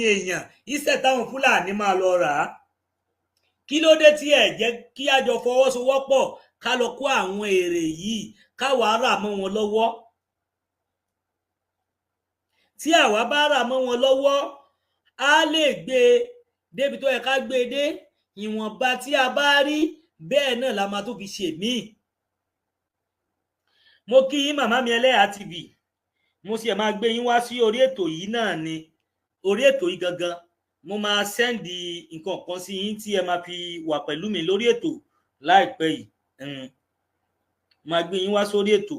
èèyàn iṣẹ́ táwọn Fúlàní máa lọ rà á. Kí ló dé tí ẹ jẹ́ kí a jọ fọwọ́sowọ́pọ̀ ká lọ kó àwọn èrè yìí káwa rà mọ́ wọn lọ́wọ́? Tí àwa bá rà mọ́ wọn lọ́wọ́, a lè gbé e débi tó yẹ ká gbé e dé. Ìwọ̀nba tí a bá rí bẹ́ẹ̀ náà la máa tó fi ṣe míì. Mo kí yín màmá mi Ẹlẹ́yà TV, mo sì máa gbé yín wá sí orí ètò yìí náà ni. Orí ètò yìí gangan mo máa sẹ́ndì nǹkan kan sí yín tí ẹ máa fi wà pẹ̀lú mi lórí ètò láìpẹ́ yìí. Máa gbé yín wá sórí ètò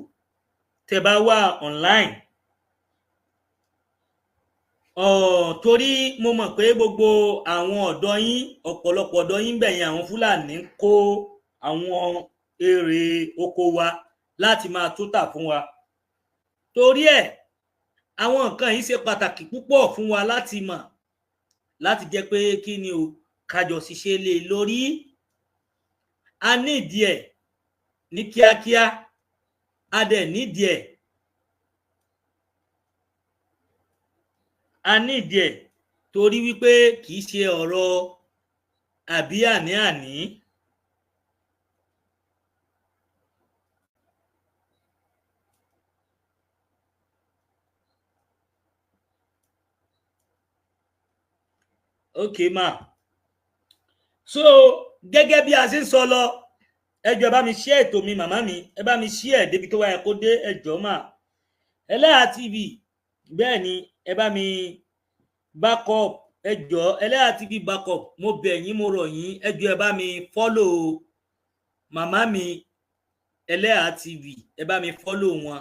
tẹ́ bá wà online. Torí mo mọ̀ pé gbogbo àwọn ọ̀dọ́ yín, ọ̀pọ̀lọpọ̀ ọ̀dọ́ yín bẹ̀yẹn àwọn Fúlàní ń kó àwọn èrè oko wa láti máa tó tà fún wa. Torí ẹ̀ àwọn nǹkan yìí ṣe pàtàkì púpọ̀ fún wa láti mọ̀, láti jẹ́ pé kí ni o, kájọ ṣiṣẹ́ lé lórí. A nídìí ẹ̀ ní kíákíá, a dẹ̀ nídìí ẹ̀, torí wípé kì í ṣe ọ̀rọ̀ àbí àní-àní. Okay ma. So gẹ́gẹ́ bí a ṣe ń sọ lọ, ẹ jọ̀ọ́ bá mi share ètò mi màmá mi, ẹ bá mi share débi tó wáyé kó dé, ẹ jọ̀ọ́ mà. Ẹlẹ́yà TV, bẹ́ẹ̀ ni ẹ bá mi backup, ẹ jọ̀ọ́ Ẹlẹ́yà TV backup, mo bẹ̀ yín mo rọ̀ yín, ẹ jọ̀ọ́ ẹ bá mi follow màmá mi Ẹlẹ́yà TV, ẹ bá mi follow wọn,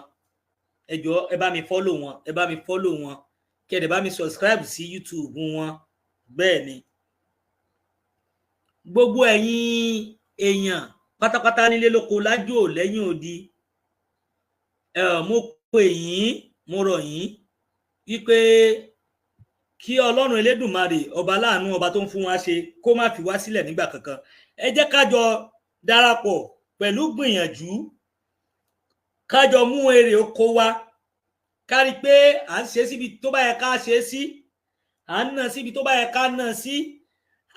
ẹ jọ̀ọ́ ẹ bá mi follow wọn, ẹ bá mi follow wọn, kí ẹ dẹ̀ bá mi subscribe sí YouTube wọn. Bẹ́ẹ̀ ni gbogbo ẹ̀yin èèyàn pátápátá nílé lóko lájò lẹ́yìn odi, mo pè yín mo rọ̀ yín wípé kí Ọlọ́run Elédùmarè ọba láàánú, ọba tó ń fún wa ṣe, kó má fi wá sílẹ̀ nígbà kankan. Ẹ jẹ́ ká jọ darapọ̀ pẹ̀lú gbìyànjú, ká jọ mú èrè oko wa, ká rí pé à ń ṣe síbi tó bá yẹ ká ṣe sí, à ń ná síbi tó bá yẹ ká ná sí,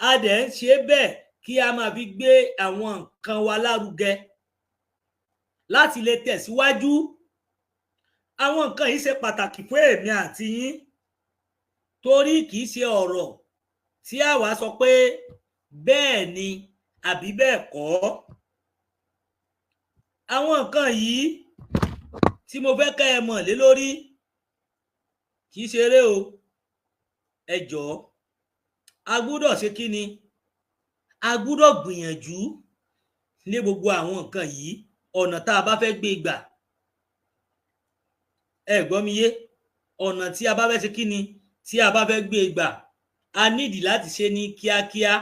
a dẹ̀ ń ṣe bẹ́ẹ̀ kí a máa fi gbé àwọn nǹkan wa lárugẹ láti lè tẹ̀síwájú. Àwọn nǹkan yìí ṣe pàtàkì fún èmi àti yín, torí kì í ṣe ọ̀rọ̀ tí àwa sọ pé bẹ́ẹ̀ ni àbí bẹ́ẹ̀ kọ́. Àwọn nǹkan yìí tí mo fẹ́ kẹ́ ẹ mọ̀ lé lórí kì í ṣeré o. Ẹ jọ̀ọ́ a gbúdọ̀ ṣe kí ni? A gbúdọ̀ gbìyànjú lé gbogbo àwọn nǹkan yìí, ọ̀nà tá a bá fẹ́ gbé gbà. Ẹ gbọ́ mi yé? Ọ̀nà tí a bá fẹ́ ṣe kí ni? Tí a bá fẹ́ gbé gbà, a nídìí láti ṣe ní kíákíá.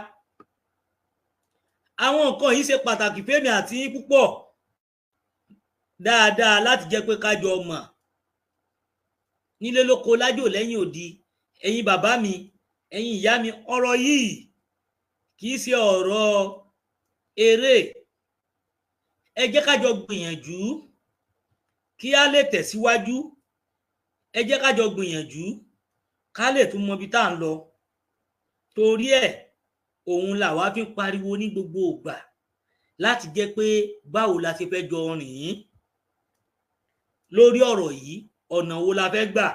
Àwọn nǹkan yìí ṣe pàtàkì fẹ́mi àti yín púpọ̀ dáadáa, láti jẹ́ pé ká jọ mọ̀ nílé lóko lájò lẹ́yìn odi. Ẹ̀yin bàbá mi, ẹ̀yin ìyá mi, ọ̀rọ̀ yìí kì í ṣe ọ̀rọ̀ eré. Ẹ jẹ́ ká jọ gbìyànjú kí a lè tẹ̀síwájú. Ẹ jẹ́ ká jọ gbìyànjú ká lè tún mọ ibi tá à ń lọ. Torí ẹ̀ òun làwa fi ń pariwo ní gbogbo ìgbà, láti jẹ́ pé báwo la ṣe fẹ́ jọ rìn lórí ọ̀rọ̀ yìí, ọ̀nà wo la fẹ́ gbà,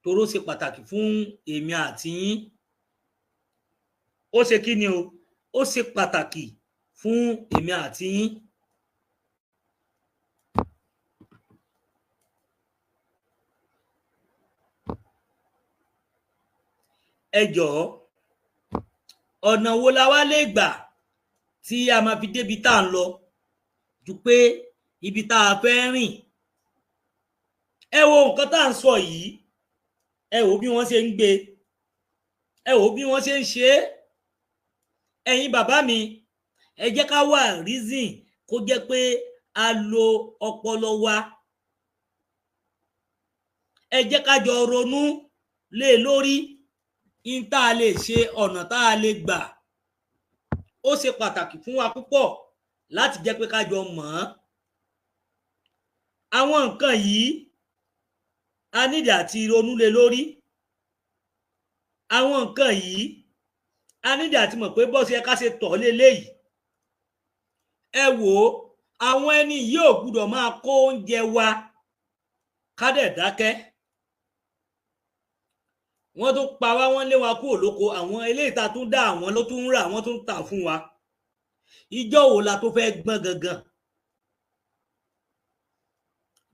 toró ṣe pàtàkì fún èmi àti yín. Ó ṣe kí ni o? Ó ṣe pàtàkì fún èmi àti yín. Ẹ jọ̀ọ́ ọ̀nà wo la wá lè gbà tí a máa fi débi tá à ń lọ, ju pé ibi tá a fẹ́ rìn. Ẹ wo nǹkan tá à ń sọ yìí, ẹ wò bí wọ́n ṣe ń gbé, ẹ wò bí wọ́n ṣe ń ṣe é. Ẹ̀yin bàbá mi, ẹ jẹ́ ká wà reason, kó jẹ́ pé a lo ọpọlọ wa. Ẹ jẹ́ ká jọ ronú lé lórí in tá a lè ṣe, ọ̀nà tá a lè gbà. Ó ṣe pàtàkì fún wa púpọ̀ láti jẹ́ pé ká jọ mọ̀ ọ́n. Àwọn nǹkan yìí a nídìí àti ronú lé lórí. àwọn nǹkan yìí a nídìí àti mọ̀ pé bọ́sẹ̀ ká ṣe tọ̀ léléyìí ẹ wò ó àwọn ẹni yìí ò gbúdọ̀ máa kó oúnjẹ wa ká dẹ̀ dákẹ́ wọ́n tún pa wá wọ́n lé wa kúrò lóko àwọn eléyìí tá tún dá àwọn ló tún rà wọ́n tún tà fún wa ìjọ wo la tó fẹ́ gbọ́n gangan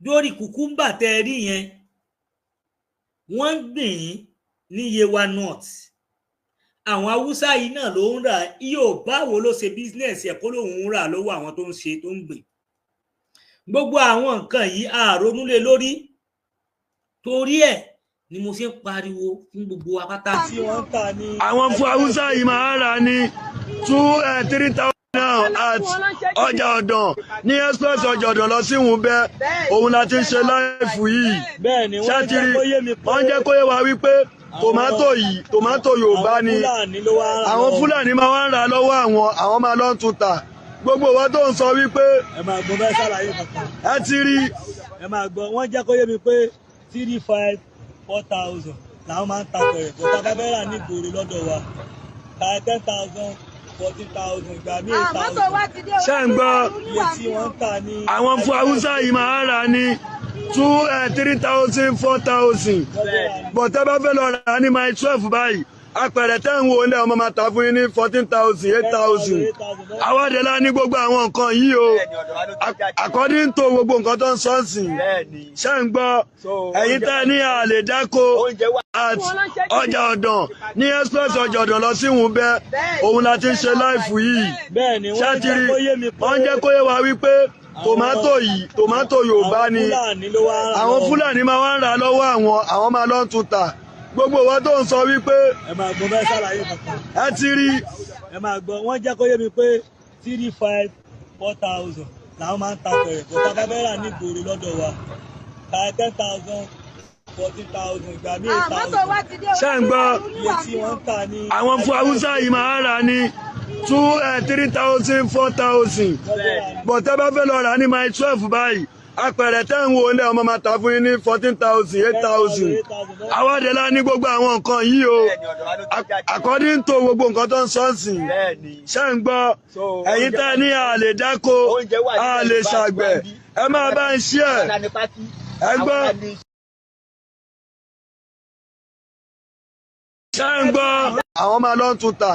lórí kùkúmbà tẹ rí yẹn wọ́n ń gbìn ní Yewa North àwọn haúsá yìí náà ló ń rà yóò báwo ló ṣe bísínẹ́sì ẹ̀ kó lóun ń rà lọ́wọ́ àwọn tó ń ṣe tó ń gbìn gbogbo àwọn nǹkan yìí àrònú lé lórí torí ẹ̀ ni mo ṣe ń pariwo fún gbogbo apáta tí wọ́n ń tà ní. àwọn fún haúsá yìí máa ń rà ní 2,000-3,000 now at ọjà ọ̀dàn ní express ọjà ọ̀dàn lọ sí Wùnbẹ́ òun la ti ń ṣe láìfù yìí ṣátìrì wọ́n jẹ́ kó yé wa wípé tòmátò Yorùbá ni àwọn Fúlàní máa wá ń rà lọ́wọ́ àwọn máa lọ tún tà gbogbo wa tó ń sọ wípé ẹ máa gbọ́ bẹ́ẹ̀ ṣàlàyé kankan ẹ ti rí ẹ máa gbọ́ wọ́n jẹ́ kó yé mi pé 3,500-4,000 làwọn máa ń ta pẹ̀rẹ̀ kó tá a bá fẹ́ rà ní ìgboro lọ́dọ̀ wa ta 10,000 14,000 ìgbà míì 8,000 ṣé ń gbọ́ iye tí wọ́n ń tà ní. àwọn fún haúsá yìí máa ń rà ní 2,000-3,000 4,000 bọ̀tẹ́ bá fẹ́ lọ rà ní mile 12 báyìí apẹ̀rẹ̀ tẹ́ ń wo ilé ọmọ máa ta fún yín ní 14,000 8,000 àwọ̀dẹ̀lá ní gbogbo àwọn nǹkan yìí o according to gbogbo nǹkan tó ń sọ́ọ̀sìn ṣé ń gbọ́ ẹ̀yin tẹ́ ní àlè dáko at ọjà ọ̀dàn ní express ọjà ọ̀dàn lọ sí Wùnbẹ́ òun la ti ń ṣe láìfù yìí ṣátìrì wọ́n jẹ́ kó yé wa wípé tòmátò Yorùbá ni àwọn Fúlàní máa wá ń rà lọ́wọ́ àwọn máa lọ tún tà gbogbo wa tó ń sọ wípé ẹ máa gbọ́ bẹ́ẹ̀ ṣàlàyé kankan ẹ ti rí ẹ máa gbọ́ wọ́n jẹ́ kó yé mi pé 3,500-4,000 làwọn máa ń ta pẹ̀rẹ̀ kó tá a bá fẹ́ rà ní ìgboro lọ́dọ̀ wa ta 10,000 14,000 ìgbà míì 8,000 ṣé ń gbọ́ iye tí wọ́n ń tà ní. àwọn fún haúsá yìí máa ń rà ní 2,000-3,000 4,000 bọ̀tẹ́ bá fẹ́ lọ rà ní mile 12 báyìí apẹ̀rẹ̀ tẹ́ ń wo ilé ọmọ máa ta fún yín ní 14,000 8,000 àwọ̀dẹ̀lá ní gbogbo àwọn nǹkan yìí o according to gbogbo nǹkan tó ń sọ́ọ̀sìn ṣé ń gbọ́ ẹ̀yin tẹ́ ní àlè dáko àlè ṣàgbẹ̀ ẹ máa bá ń ṣí ẹ̀ ẹ gbọ́ ṣé ń gbọ́ àwọn máa lọ tún tà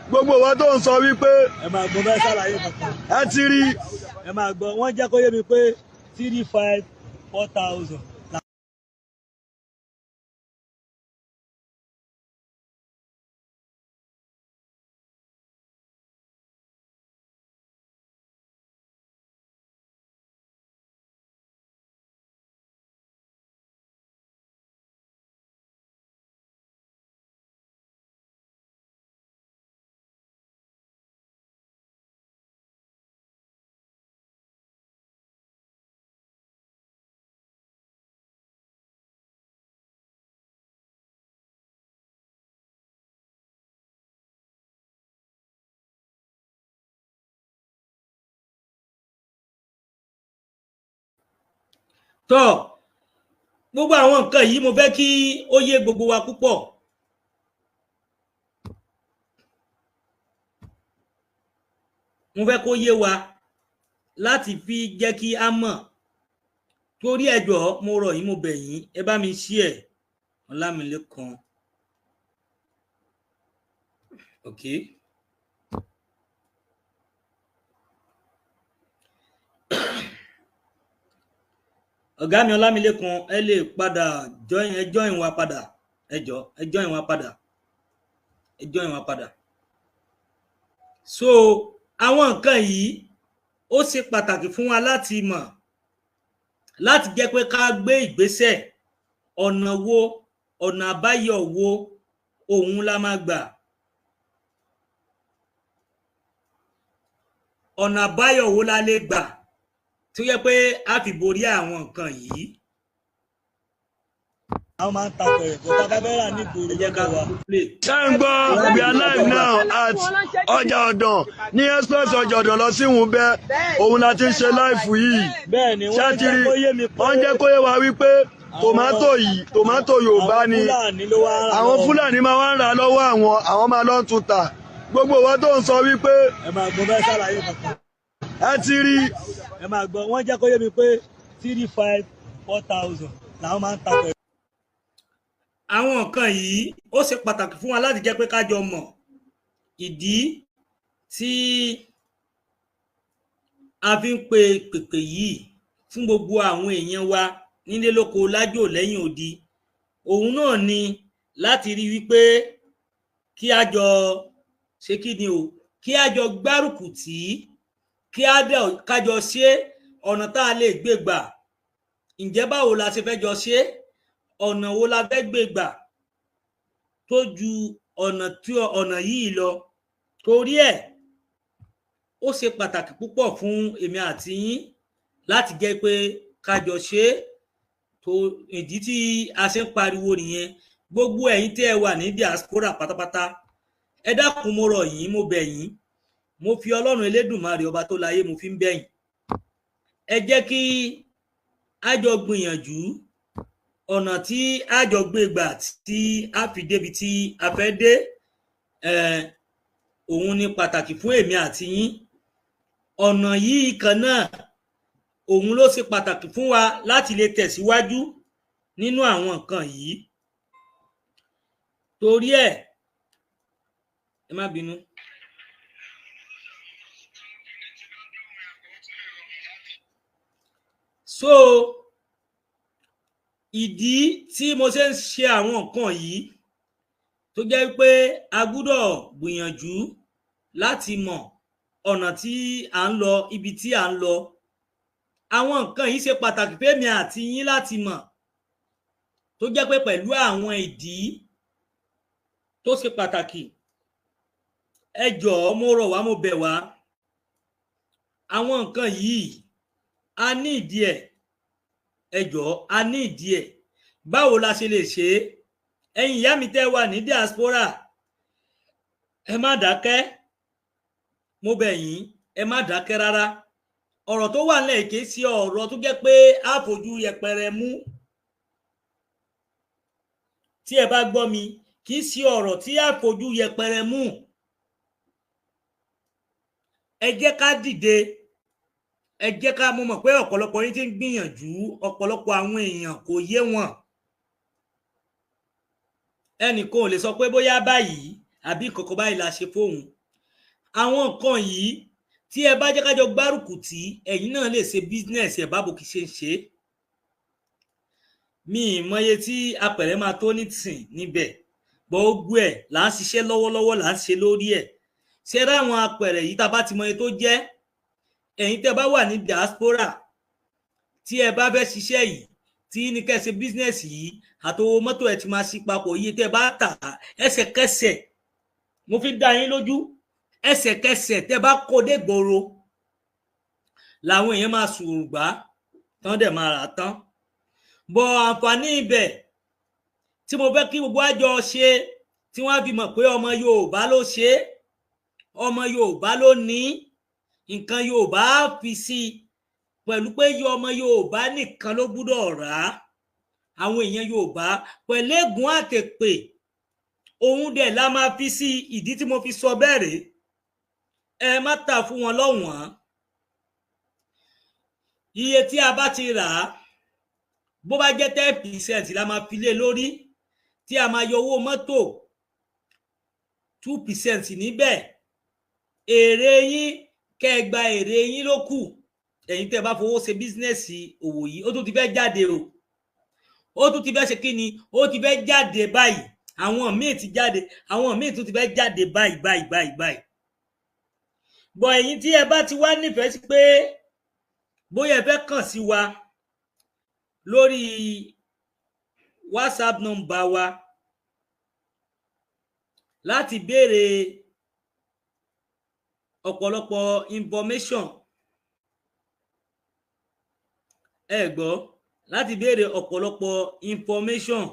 gbogbo wa tó ń sọ wípé ẹ máa gbọ́ bẹ́ẹ̀ ṣàlàyé kankan ẹ ti rí ẹ máa gbọ́ wọ́n jẹ́ kó yé mi pé 3,500-4,000 tọ́ gbogbo àwọn nǹkan yìí mo fẹ́ kí ó yé gbogbo wa púpọ̀ mo fẹ́ kó yé wa láti fi jẹ́ kí a mọ̀ torí ẹ jọ̀ọ́ mo rọ̀ yín mo bẹ̀ yín ẹ bá mi share Ọlámilékan okay. ọ̀gá mi Ọlámilékan ẹ lè padà join wa padà ẹ jọ̀ọ́ ẹ join wa padà so àwọn nǹkan yìí ó ṣe pàtàkì fún wa láti mọ̀ láti jẹ́ pé ká gbé ìgbésẹ̀ ọ̀nà wo ọ̀nà àbáyọ wo òun la máa gbà ọ̀nà àbáyọ wo la lè gbà tí ó yẹ pé a fi borí àwọn nǹkan yìí. àwọn máa ń ta pẹ̀rẹ̀ kó tá a bá fẹ́ rà ní ìgboro lọ́dọ̀ wa. ṣé ń gbọ́ we are live now at ọjà ọ̀dàn ní express ọjà ọ̀dàn lọ sí Wùnbẹ́ òun la ti ń ṣe láìfù yìí ṣátìrì wọ́n jẹ́ kó yé wa wípé tòmátò Yorùbá ni àwọn Fúlàní máa wá ń rà lọ́wọ́ àwọn máa lọ tún tà gbogbo wa tó ń sọ wípé ẹ máa gbọ́ bẹ́ẹ̀ ṣàlàyé kankan. ẹ ti rí ẹ máa gbọ́ wọ́n jẹ́ kó yé mi pé 3,500 4,000 làwọn máa ń ta pẹ̀lú. àwọn nǹkan yìí ó ṣe pàtàkì fún wa láti jẹ́ pé ká jọ mọ̀ ìdí tí a fi ń pe pèpè yìí fún gbogbo àwọn èèyàn wa nílé lóko lájò lẹ́yìn odi òun náà ni láti rí wípé kí a jọ ṣe kí ni o kí a jọ gbárùkù tí ká jọ ṣe ọ̀nà tá a lè gbé gbà ǹjẹ́ báwo la ṣe fẹ́ jọ ṣe ọ̀nà wo la fẹ́ gbé gbà tó ju ọ̀nà yìí lọ torí ẹ̀ ó ṣe pàtàkì púpọ̀ fún èmi àti yín láti jẹ́ pé ká jọ ṣe tó ìdí tí a ṣe ń pariwo nìyẹn gbogbo ẹ̀yin tẹ́ ẹ wà ní diaspora pátápátá ẹ dákun mo rọ̀ yín mo bẹ̀ yín mo fi Ọlọ́run Elédùmarè ọba tó láyé mo fi ń bẹ̀ yín ẹ jẹ́ kí a jọ gbìyànjú ọ̀nà tí a jọ gbé gbà tí a fi débi tí a fẹ́ dé òun ni pàtàkì fún èmi àti yín ọ̀nà yìí kan náà òun ló ṣe pàtàkì fún wa láti lè tẹ̀síwájú nínú àwọn nǹkan yìí torí ẹ̀ ẹ má bínú. so ìdí tí mo ṣe ń ṣe àwọn nǹkan yìí tó jẹ́ pé a gbúdọ̀ gbìyànjú láti mọ̀ ọ̀nà tí à ń lọ ibi tí à ń lọ àwọn nǹkan yìí ṣe pàtàkì fẹ́mi àti yín láti mọ̀ tó jẹ́ pé pẹ̀lú àwọn ìdí tó ṣe pàtàkì ẹ jọ̀ọ́ mo rọ̀ wá mo bẹ̀ wá àwọn nǹkan yìí a ní ìdí ẹ̀ ẹ jọ̀ọ́ a ní ìdí ẹ̀ báwo la ṣe lè ṣe é ẹ̀yin ìyá mi tẹ́ wà ní diaspora ẹ má dákẹ́ mo bẹ̀ yín ẹ má dákẹ́ rárá ọ̀rọ̀ tó wà nílẹ̀ kìí sí ọ̀rọ̀ tó jẹ́ pé a fojú yẹpẹrẹ mú tí ẹ bá gbọ́ mi kìí sí ọ̀rọ̀ tí a fojú yẹpẹrẹ mú ẹ jẹ́ ká dìde ẹ jẹ́ ká mọ̀ pé ọ̀pọ̀lọpọ̀ yín ti ń gbìyànjú ọ̀pọ̀lọpọ̀ àwọn èèyàn kò yé wọn ẹnìkan ò lè sọ pé bóyá báyìí àbí kọ̀kọ̀ báyìí la ṣe fóun àwọn nǹkan yìí tí ẹ bá jẹ́ ká jọ gbárùkù tí ẹ̀yin náà lè ṣe bísínẹ́sì ẹ̀ bábo kì í ṣe ń ṣe mi ìmọye tí apẹ̀rẹ̀ máa tó nítìsín níbẹ̀ gbogbo ẹ̀ là ń ṣiṣẹ́ lọ́wọ́lọ́wọ́ là ń ṣe lórí ẹ̀ ṣe ráwọn apẹ̀rẹ̀ yìí tá a bá ti mọye tó jẹ́ ẹ̀yin tẹ́ bá wà ní diaspora tí ẹ bá fẹ́ ṣiṣẹ́ yìí tí ní kẹ́ ṣe bísínẹ́sì yìí àtowó mọ́tò ẹ̀ ti máa ṣí papọ̀ iye tẹ́ bá tà ẹsẹ̀kẹsẹ̀ mo fi dá yín lójú ẹsẹ̀kẹsẹ̀ tẹ́ bá kó dé gbòòrò làwọn èèyàn máa sùrùgbà tán dẹ̀ máa rà tán bọ̀ àǹfààní ibẹ̀ tí mo fẹ́ kí gbogbo àjọ ṣe tí wọ́n á fi mọ̀ pé ọmọ Yorùbá ló ṣe ọmọ Yorùbá ló ní nǹkan Yorùbá fi sí pẹ̀lú pé ọmọ Yorùbá nìkan ló gbúdọ̀ rà á àwọn èèyàn Yorùbá pẹ̀lú ègún àtèpè òun dẹ̀ la máa fi sí ìdí tí mo fi sọ bẹ́ẹ̀ rèé ẹ má tà fún wọn lọ́wọ́n iye tí a bá ti rà á bó bá jẹ́ 10% la máa fi lé lórí tí a máa yọ owó mọ́tò 2% níbẹ̀ èrè yín kẹ́ ẹ gba èrè yín ló kù ẹ̀yin tẹ́ bá fowó ṣe bísínẹ́sì òwò yìí ó tún ti fẹ́ jáde o ó tún ti fẹ́ ṣe kí ni ó ti fẹ́ jáde báyìí àwọn míì ti jáde àwọn míì tún ti fẹ́ jáde báyìí bọ̀ ẹ̀yin tí ẹ bá ti wá nífẹ̀ẹ́ sí pé bóyá ẹ fẹ́ kàn sí wa lórí WhatsApp nọ́mbà wa láti béèrè ọ̀pọ̀lọpọ̀ information ẹ gbọ́ láti béèrè ọ̀pọ̀lọpọ̀ information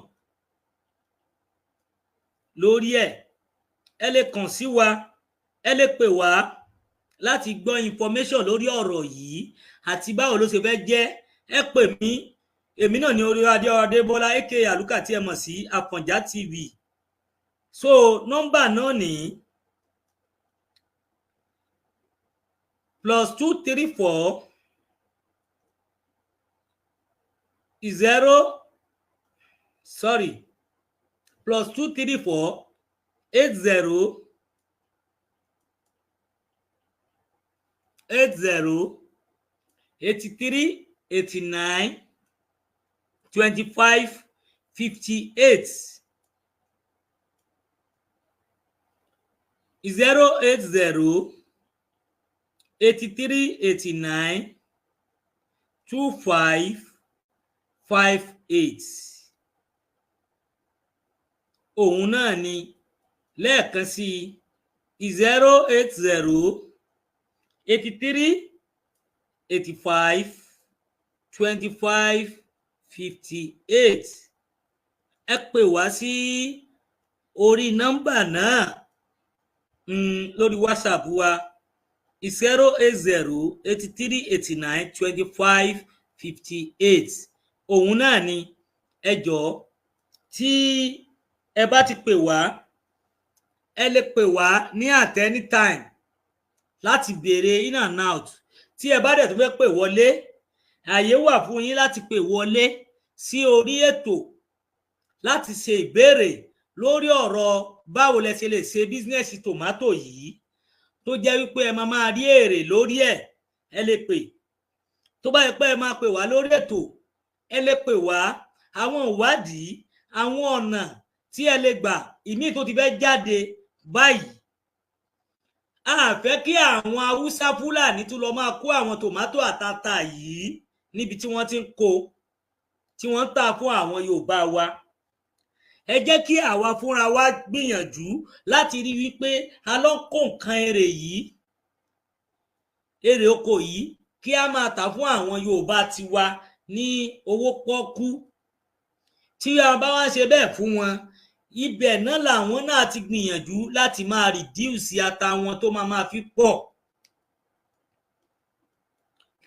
lórí ẹ̀ ẹ lè kàn sí wa ẹ lè pè wá láti gbọ́ information lórí ọ̀rọ̀ yìí àti báwo ló ṣe fẹ́ jẹ́ ẹ pè mí èmi náà ni orí Adébọ́lá aka Àlùkà tí ẹ mọ̀ sí Àfọ̀njá TV. So nọ́mbà náà ní +234 +234 80 83 89 25 58 080 83 89 25 58. òun náà ni lẹ́ẹ̀kan sí 080 83 85 25 58. ẹ pè wá sí orí nọ́mbà náà lórí WhatsApp wa 080 83 89 25 58. òun náà ni ẹ jọ̀ọ́ tí ẹ bá ti pè wá ẹ lè pè wá ní at any time láti béèrè in and out. tí ẹ bá dẹ̀ tó fẹ́ pè wọlé àyè wà fún yín láti pè wọlé sí orí ètò láti ṣe ìbéèrè lórí ọ̀rọ̀ báwo lẹ ṣe lè ṣe bísínẹ́sì tòmátò yìí tó jẹ́ wípé ẹ máa rí èrè lórí ẹ̀. ẹ lè pè tó bá yẹ pé ẹ máa pè wá lórí ètò ẹ lè pè wá àwọn ìwádìí àwọn ọ̀nà tí ẹ lè gbà ìmíì tó ti fẹ́ jáde báyìí. a fẹ́ kí àwọn Haúsá Fúlàní tún lọ máa kó àwọn tòmátò àtàtà yìí níbi tí wọ́n ti ń kó tí wọ́n ń tà fún àwọn Yorùbá wa. ẹ jẹ́ kí àwa fúnra wa gbìyànjú láti rí wípé a lọ kó nǹkan èrè yìí èrè oko yìí kí a máa tà fún àwọn Yorùbá tiwa ní owó pọ́kú. tí a bá wá ṣe bẹ́ẹ̀ fún wọn ibẹ̀ náà làwọn náà ti gbìyànjú láti máa rìdíùsì ata wọn tó máa fi pọ̀.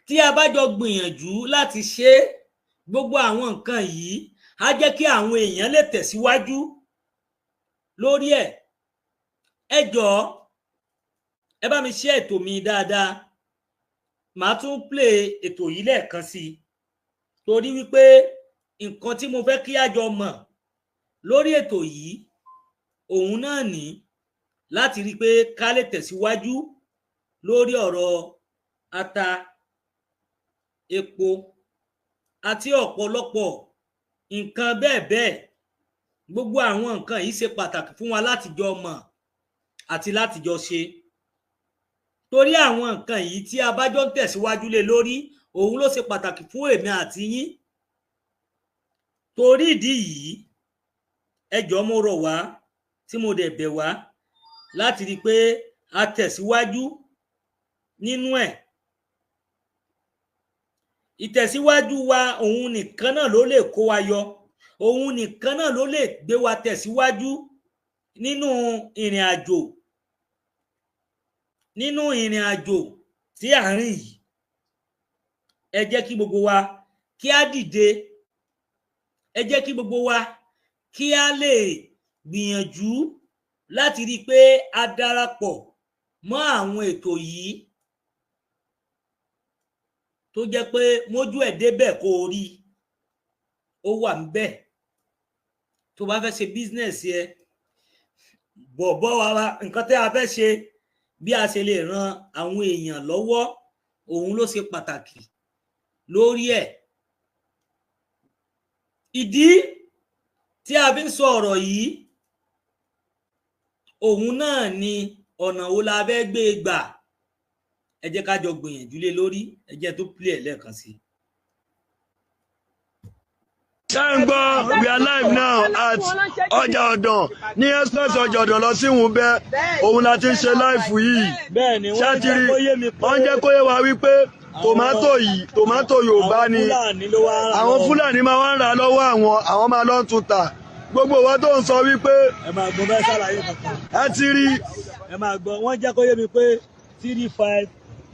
tí a bá jọ gbìyànjú láti ṣe gbogbo àwọn nǹkan yìí á jẹ́ kí àwọn èèyàn lè tẹ̀síwájú lórí ẹ̀. ẹ jọ̀ọ́ ẹ bá mi ṣe ètò mi dáadáa. màá tún play ètò yìí lẹ́ẹ̀kan sí i torí wípé nǹkan tí mo fẹ́ kí a jọ mọ̀ lórí ètò yìí òun náà ní láti rí i pé ká lè tẹ̀síwájú lórí ọ̀rọ̀ ata epo àti ọ̀pọ̀lọpọ̀ nǹkan bẹ́ẹ̀ bẹ́ẹ̀. gbogbo àwọn nǹkan yìí ṣe pàtàkì fún wa láti jọ mọ̀ àti láti jọ ṣe torí àwọn nǹkan yìí tí a bá jọ ń tẹ̀síwájú lé lórí òun ló ṣe pàtàkì fún èmi àti yín. torí ìdí yìí ẹ jọ̀ọ́ mo rọ̀ wá tí mo dẹ̀ bẹ̀ wá láti rí i pé a tẹ̀síwájú nínú ẹ̀. ìtẹ̀síwájú wa òun nìkan náà ló lè kó wa yọ òun nìkan náà ló lè gbé wa tẹ̀síwájú nínú ìrìn àjò tí à ń rìn yìí. ẹ jẹ́ kí gbogbo wa kí á dìde ẹ jẹ́ kí gbogbo wa kí á lè gbìyànjú láti rí i pé a darapọ̀ mọ́ àwọn ètò yìí tó jẹ́ pé mójú ẹ̀ débẹ̀ kó o rí ó wà níbẹ̀. tó bá fẹ́ ṣe bísínẹ́sì ẹ bọ̀bọ̀ wa nǹkan tí a fẹ́ ṣe bí a ṣe lè ran àwọn èèyàn lọ́wọ́ òun ló ṣe pàtàkì lórí ẹ̀. ìdí tí a fi ń sọ ọ̀rọ̀ yìí òun náà ni ọ̀nà wo la fẹ́ gbé gbà. ẹ jẹ́ ká jọ gbìyànjú lé lórí. ẹ jẹ́ tó play ẹ̀ lẹ́ẹ̀kan sí i. Ṣẹ́ngbọ́, we are live now at ọjà ọ̀dàn ní express ọjà ọ̀dàn lọ sí Wùnbẹ́. òun la ti ń ṣe láìfù yìí. ṣẹ́tìrì wọ́n jẹ́ kó yé wa wípé tòmátò Yorùbá ni àwọn Fúlàní máa wá ń rà lọ́wọ́ àwọn máa lọ tún tà. gbogbo wa tó ń sọ wípé ẹ máa gbọ́ bẹ́ẹ̀ ṣàlàyé kankan. ẹ ti rí. ẹ máa gbọ́ wọ́n jẹ́ kó yé mi pé 3,500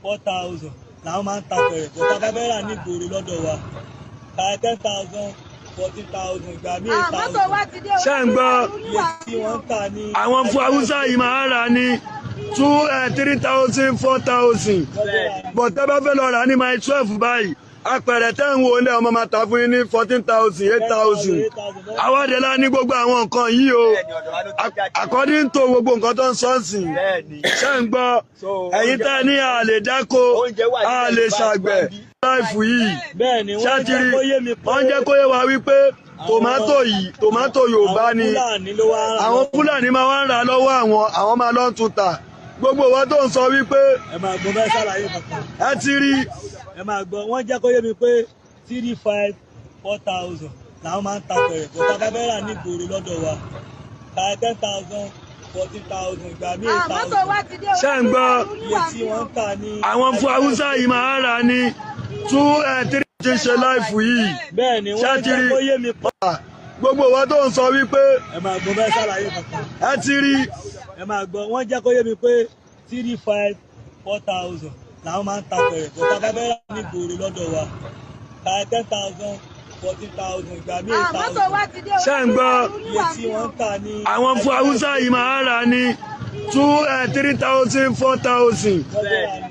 4,000 làwọn máa ń ta pẹ̀rẹ̀ kó tá a bá fẹ́ rà ní ìgboro lọ́dọ̀ wa ta 10,000 40,000 ìgbà míì 8,000. ṣé ń gbọ́ iye tí wọ́n ń tà ní. àwọn fún haúsá yìí máa ń rà ní 3,000 4,000 but tẹ́ bá fẹ́ lọ rà ní my 12 báyìí apẹ̀rẹ̀ tẹ́ ń wo ilé ọmọ máa ta fún yín ní 14,000 8,000 àwọn àdẹ́lá ní gbogbo àwọn nǹkan yìí o according to gbogbo nǹkan tó ń sọ́ọ̀sì ṣé ń gbọ́ ẹ̀yin tẹ́ ní a lè dáko a lè ṣàgbẹ̀ láìfù yìí ṣáàtìrì wọ́n jẹ́ kó yé wa wípé tòmátò Yorùbá ni àwọn Fúlàní máa wá ń rà lọ́wọ́ àwọn máa lọ́ọ́ tún tà gbogbo wa tó ń sọ wípé ẹ máa gbọ́ bẹ́ẹ̀ ṣàlàyé kankan. ẹ ti rí ẹ máa gbọ́ wọ́n jẹ́ kó yé mi pé 3,500 4,000 làwọn máa ń ta pẹ̀rẹ̀ kó tá a bá fẹ́ rà ní ìgboro lọ́dọ̀ wa ta 10,000 40,000 ìgbà míì 8,000. ṣé ń gbọ́ iye tí wọ́n ń tà ní. àwọn fún haúsá yìí máa ń rà ní 2 3 ti ṣe láìfù yìí bẹ́ẹ̀ ni wọ́n jẹ́ kó yé mi pé. gbogbo wa tó ń sọ wípé ẹ máa gbọ́ bẹ́ẹ̀ ṣàlàyé kankan. ẹ ti rí ẹ máa gbọ́ wọ́n jẹ́ kó yé mi pé 3,500 4,000 làwọn máa ń ta pẹ̀rẹ̀ kó tá a bá fẹ́ rà ní ìgboro lọ́dọ̀ wa ta 10,000 40,000 ìgbà míì 8,000. ṣé ń gbọ́ iye tí wọ́n ń tà ní. àwọn fún haúsá yìí máa ń rà ní 3,000 4,000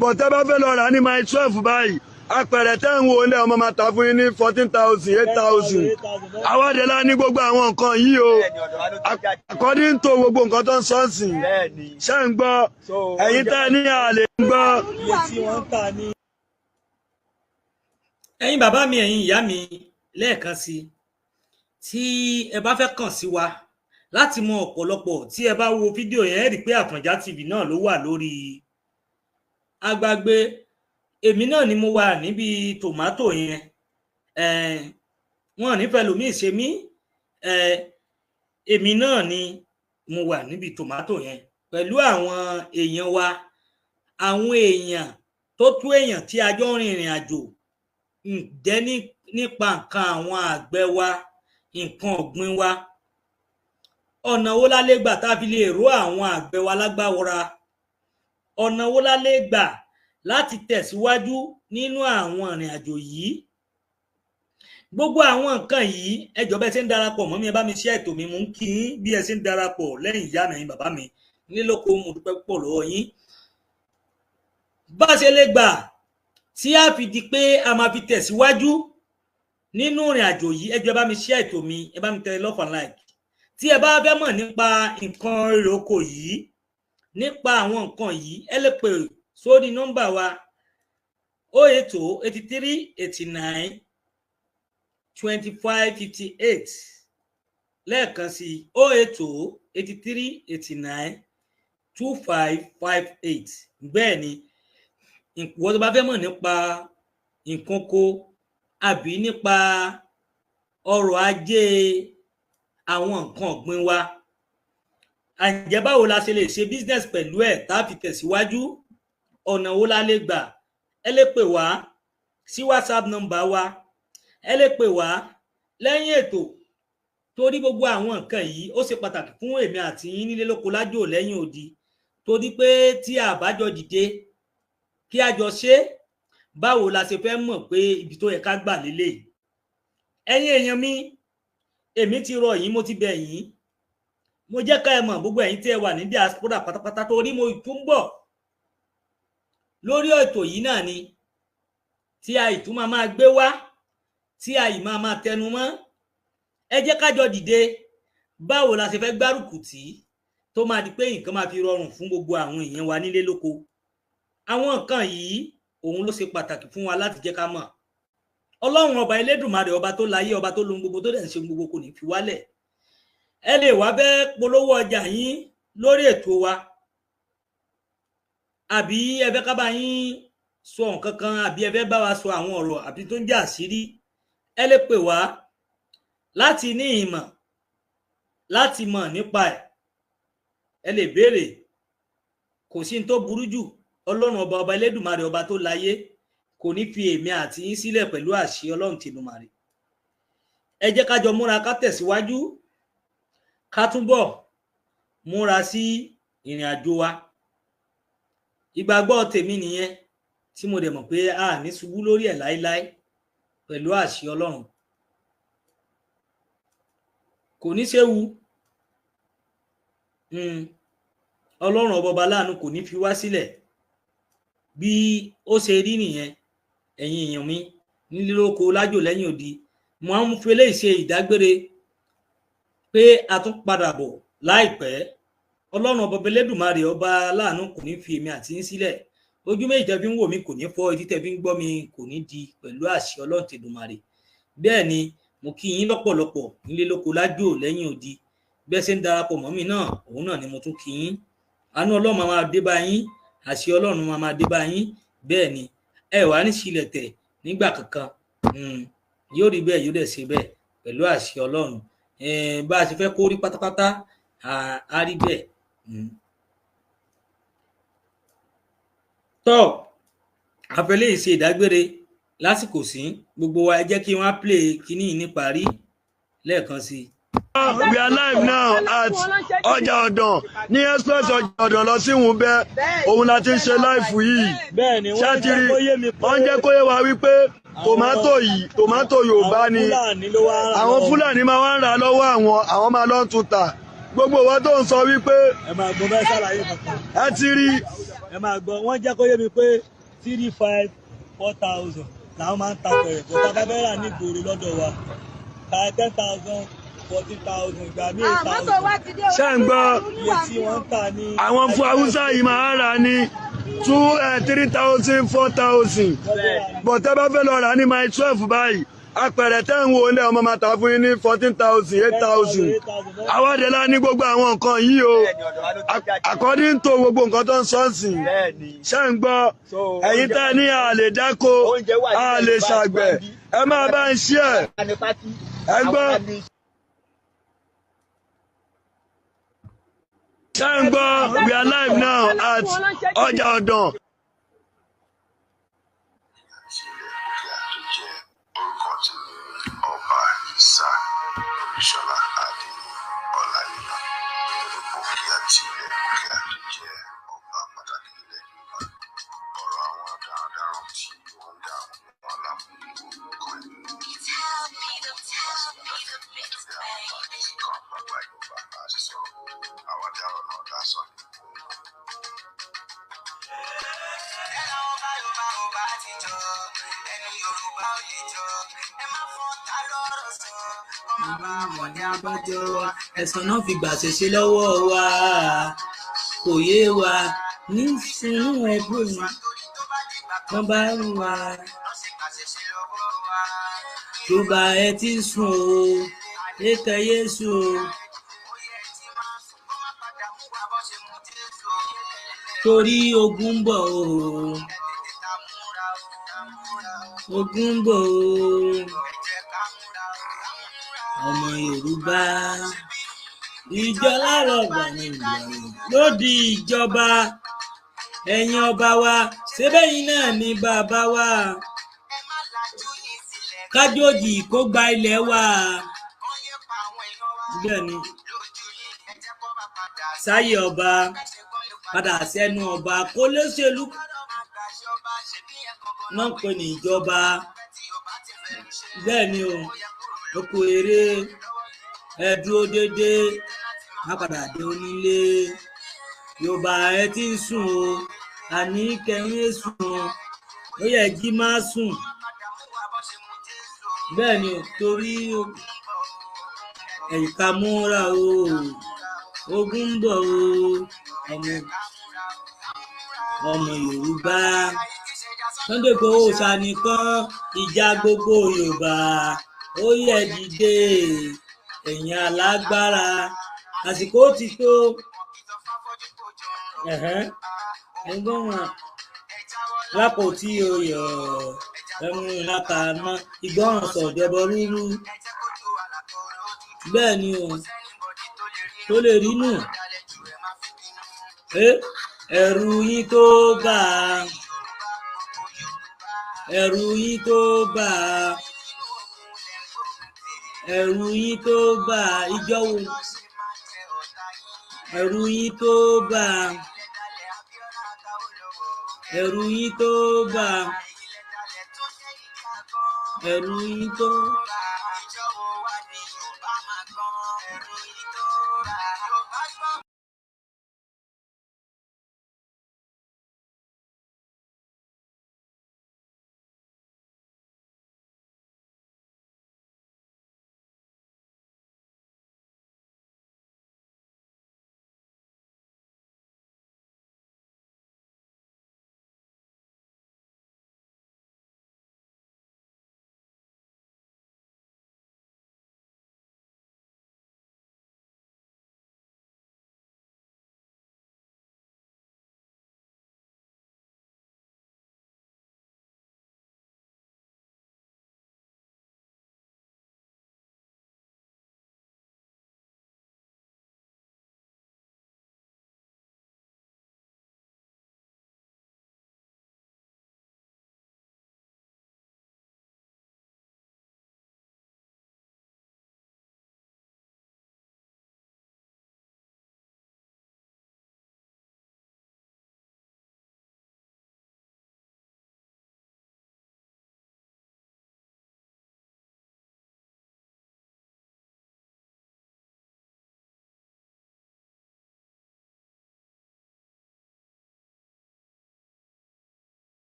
but tẹ́ bá fẹ́ lọ rà ní my 12 báyìí apẹ̀rẹ̀ tẹ́ ń wo ilé ọmọ máa ta fún yín ní 14,000 8,000 àwọn àdẹ́lá ní gbogbo àwọn nǹkan yìí o according to gbogbo nǹkan tó ń sọ́ọ̀sì ṣé ń gbọ́ ẹ̀yin tẹ́ ní a lè gbọ́. iye tí wọ́n ń tà ní. ẹ̀yin bàbá mi ẹ̀yin ìyá mi lẹ́ẹ̀kan sí tí ẹ bá fẹ́ kàn sí wa láti mọ ọ̀pọ̀lọpọ̀ tí ẹ bá wo fídíò yẹn ẹ rí pé Àfọ̀njá TV náà ló wà lórí agbágbé èmi náà ni mo wà níbi tòmátò yẹn wọn nífẹ̀ẹ́ lómi ṣe mí èmi náà ni mo wà níbi tòmátò yẹn pẹ̀lú àwọn èèyàn wa àwọn èèyàn tó tó èèyàn tí a jọ ń rin ìrìn àjò ǹjẹ́ nípa nǹkan àwọn àgbẹ̀ wa nǹkan ọ̀gbìn wa ọ̀nà wo la lè gbà tá a fi lè ró àwọn àgbẹ̀ wa lágbára ọ̀nà wo la lè gbà láti tẹ̀síwájú nínú àwọn ìrìn àjò yìí gbogbo àwọn nǹkan yìí ẹ jọ̀ọ́ bẹ́ẹ̀ ṣe ń darapọ̀ mọ́ mi ẹ bá mi share ètò mi mú kí bí ẹ ṣe ń darapọ̀ lẹ́yìn ìyá mi bàbá mi nílé lóko mo dúpẹ́ púpọ̀ lọ́wọ́ yín bá ṣe lè gbà tí a fi di pé a máa fi tẹ̀síwájú nínú ìrìn àjò yìí ẹ jọ̀ọ́ ẹ bá mi share ètò mi ẹ bá mi tẹ love and like tí ẹ bá fẹ́ mọ̀ nípa nǹkan èrè oko yìí nípa àwọn nǹkan yìí ẹ lè pè sórí nọ́mbà wa 080 83 89 2558 lẹ́ẹ̀kan sí 080 83 89 2558 bẹ́ẹ̀ ni ìwọ tó bá fẹ́ mọ̀ nípa nǹkan oko àbí nípa ọrọ̀ ajé àwọn nǹkan ọ̀gbìn wa àǹjẹ́ báwo la ṣe lè ṣe business pẹ̀lú ẹ̀ tá a fi tẹ̀síwájú ọ̀nà wo la lè gbà ẹ lè pè wá sí WhatsApp nọ́mbà wa ẹ lè pè wá lẹ́yìn ètò torí gbogbo àwọn nǹkan yìí ó ṣe pàtàkì fún èmi àti yín nílé lóko lájò lẹ́yìn odi torí pé tí a bá jọ dìde kí a jọ ṣe báwo la ṣe fẹ́ mọ̀ pé ibi tó yẹ ká gbà lélẹ̀ ẹ̀yin èèyàn mi èmi ti rọ̀ yín mo ti bẹ̀ yín mo jẹ́ ká ẹ mọ̀ gbogbo ẹ̀yin tí ẹ wà ní diaspora pátápátá torí mo tún bọ̀ lórí ètò yìí náà ni tí a ìtumọ̀ máa gbé wá tí a ì máa tẹnu mọ́ ẹ jẹ́ ká jọ dìde báwo la ṣe fẹ́ gbárùkù tì tó máa di pé nǹkan máa fi rọrùn fún gbogbo àwọn èèyàn wa nílé lóko àwọn nǹkan yìí òun ló ṣe pàtàkì fún wa láti jẹ́ ká mọ̀ ọlọ́run ọba elédùmarè ọba tó láyé ọba tó lohun gbogbo tó dẹ̀ ń ṣe gbogbo kò ní fi wálẹ̀ ẹ lè wá bẹ́ polówó ọjà yín lórí ètò wa àbí ẹ fẹ́ ká bá yín sọ nǹkan kan àbí ẹ fẹ́ bá wa sọ àwọn ọ̀rọ̀ àbí tó ń jẹ́ àṣírí ẹ lè pè wá láti ní ìmọ̀ láti mọ̀ nípa ẹ̀ ẹ lè béèrè kò sí ní tó burú jù ọlọ́run ọba elédùmarè ọba tó láyé kò ní fi èmi àti yín sílẹ̀ pẹ̀lú àṣẹ ọlọ́run tìlùmàrè ẹ jẹ́ ká jọ múra ká tẹ̀síwájú ká túbọ̀ múra sí ìrìn àjò wa ìgbàgbọ́ tèmi nìyẹn tí mo dẹ̀ mọ̀ pé a ní ṣubú lórí ẹ̀ láéláé pẹ̀lú àṣẹ Ọlọ́run kò ní séwu Ọlọ́run ọba láàánú kò ní fi wá sílẹ̀ bí ó ṣe rí nìyẹn ẹ̀yin èèyàn mi nílé lóko lájò lẹ́yìn odi mo á ń fi eléyìí ṣe ìdágbére pé a tún padà bọ̀ láìpẹ́ Ọlọ́run ọba Elédùmarè ọba láàánú kò ní fi èmi àti yín sílẹ̀ ojú méjì tẹ́ fi ń wò mí kò ní fọ́ etí tẹ́ fi ń gbọ́ mi kò ní di pẹ̀lú àṣẹ Ọlọ́run tèdùmarè bẹ́ẹ̀ ni mo kí yín lọ́pọ̀lọpọ̀ nílé lóko lájò lẹ́yìn odi bẹ́ẹ̀ ṣe ń darapọ̀ mọ́ mi náà òun náà ni mo tún kí yín àánú Ọlọ́run máa dé bá yín àṣẹ Ọlọ́run máa dé bá yín bẹ́ẹ̀ ni ẹ wàá ní sílẹ̀ tẹ̀ nígbà kankan yóò rí bẹ́ẹ̀ yóò dẹ̀ ṣe bẹ́ẹ̀ pẹ̀lú àṣẹ Ọlọ́run bá a ṣe fẹ́ kó rí pátápátá á rí bẹ́ẹ̀ tọ́ àfẹ́lẹ́ ìṣe ìdágbére lásìkò sí gbogbo wa ẹ jẹ́ kí wọ́n á play kíní níparí lẹ́ẹ̀kan sí i. We are live now at ọjà ọ̀dàn ní express ọjà ọ̀dàn lọ sí Wùnbẹ́ òun la ti ń ṣe live yìí ṣáàtìrì wọ́n jẹ́ kó yé wa wípé tòmátò Yorùbá ni àwọn Fúlàní máa wá ń rà lọ́wọ́ àwọn máa lọ tún tà gbogbo wa tó ń sọ wípé ẹ máa gbọ́ bẹ́ẹ̀ ṣàlàyé kankan ẹ ti rí ẹ máa gbọ́ wọ́n jẹ́ kó yé mi pé 3,500 4,000 làwọn máa ń ta pẹ̀rẹ̀ bó tá bá fẹ́ rà ní ìgboro lọ́dọ̀ wa ta 10,000 14,000 ìgbà míì 8,000 ṣé ń gbọ́ iye tí wọ́n ń tà ní. àwọn fún Haúsá yìí máa ń rà ní 3,000 4,000 but tẹ́ bá fẹ́ lọ rà ní mile 12 báyìí apẹ̀rẹ̀ tẹ́ ń wo ilé ọmọ máa ta fún yín ní 14,000 8,000 àwọ̀dẹ̀lá ní gbogbo àwọn nǹkan yìí o according to gbogbo nǹkan tó ń sọ́ọ̀sì ṣé ń gbọ́ ẹ̀yin tẹ́ ní a lè dáko a lè ṣàgbẹ̀ ẹ máa bá ń ṣí ẹ̀ ẹ gbọ́ ṣé ń gbọ́ we are live now at ọjà ọ̀dàn. Ìṣọ̀lá Adé Ọláníyàn olùkókè àti ilẹ̀ kókè àti jẹ́ ọba pàtàkì ilẹ̀ Yorùbá ọ̀rọ̀ àwọn darandaran tí wọ́n ń dá àwọn wọn láàmú kọ́ ẹ̀mí kan bàbá Yorùbá àti sọ̀rọ̀ àwọn dáràn náà lásán ni. Ẹ̀rọ ọba Yorùbá ti jọ ẹni Yorùbá ò lè jọ ẹ má fọ́n ta lọ́rọ̀ sọ. Ẹ̀sán náà fi gbàṣẹ ṣe lọ́wọ́ wa kò yé wa ní sínú ẹgbẹ́ wọn bá ń wa tó bá ẹ ti sùn o ètò Yésù o torí ogun ń bọ̀ o ogun ń bọ̀ o ọmọ Yorùbá ìjọ lárọ̀gbà ní ìgbàlè lódì ìjọba ẹ̀yin ọba wa ṣébẹ̀yìn náà ní bàbá wa kájòjì kó gba ilẹ̀ wa bẹ́ẹ̀ ni sáyé ọba padà sẹ́nu ọba kó lóṣèlú náà pè ní ìjọba bẹ́ẹ̀ ni o oko eré ẹ dúró dédé má padà dé onílé Yorùbá ẹ ti ń sùn o àní kẹrin sùn o ó yẹ jí má sùn bẹ́ẹ̀ ni torí ẹ̀ka múra o ogun ń bọ̀ o ọmọ Yorùbá Sunday Igboho ṣànìkan ìjà gbogbo Yorùbá ó yẹ dìde ẹ̀yin alágbára àsìkò ti tó ẹgbọ́n lápò tí o yọ ẹmu lákàánà ìgbọràn sọ̀jọ̀bọ rúrú bẹ́ẹ̀ ni o tó lè rí nù ẹ̀rù yín tó bà ẹ̀rù yín tó bà ẹ̀rù yín tó bà ìjọ wo ẹ̀rù yín tó bà ẹ̀rù yín tó bà ẹ̀rù yín tó